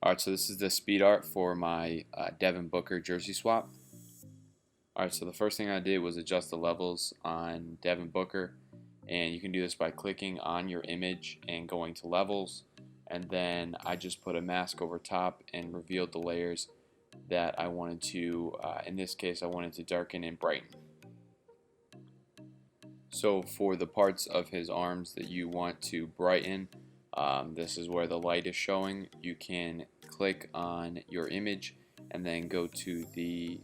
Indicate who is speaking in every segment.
Speaker 1: Alright, so this is the speed art for my Devin Booker jersey swap. Alright, so the first thing I did was adjust the levels on Devin Booker, and you can do this by clicking on your image and going to levels, and then I just put a mask over top and revealed the layers that I wanted to, in this case I wanted to darken and brighten. So for the parts of his arms that you want to brighten, this is where the light is showing. You can click on your image and then go to the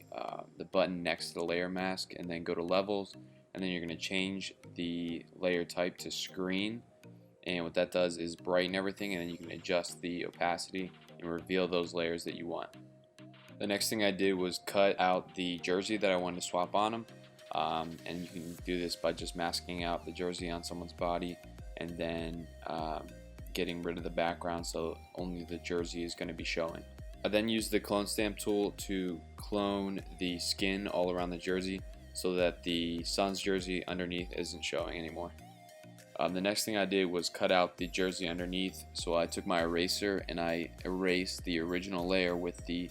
Speaker 1: button next to the layer mask and then go to levels, and then you're going to change the layer type to screen, and what that does is brighten everything, and then you can adjust the opacity and reveal those layers that you want. The next thing I did was cut out the jersey that I wanted to swap on him. And you can do this by just masking out the jersey on someone's body and then getting rid of the background so only the jersey is going to be showing. I then used the clone stamp tool to clone the skin all around the jersey so that the Suns jersey underneath isn't showing anymore. The next thing I did was cut out the jersey underneath, so I took my eraser and I erased the original layer with the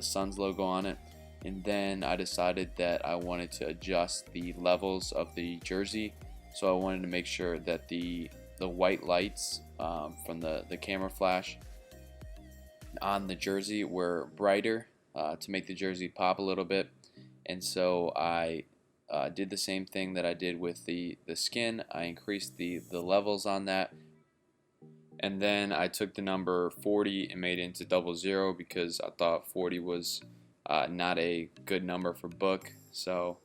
Speaker 1: Suns logo on it. And then I decided that I wanted to adjust the levels of the jersey, so I wanted to make sure that the white lights from the camera flash on the jersey were brighter to make the jersey pop a little bit. And so I did the same thing that I did with the skin. I increased the levels on that, and then I took the number 40 and made it into 00 because I thought 40 was not a good number for book. So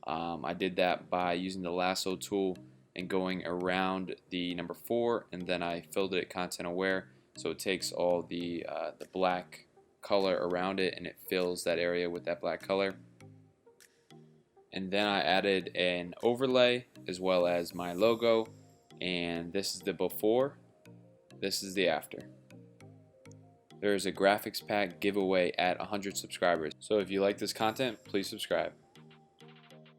Speaker 1: I did that by using the lasso tool and going around the number 4, and then I filled it content aware, so it takes all the black color around it and it fills that area with that black color. And then I added an overlay as well as my logo, and this is the before, this is the after. There is a graphics pack giveaway at 100 subscribers. So if you like this content, please subscribe.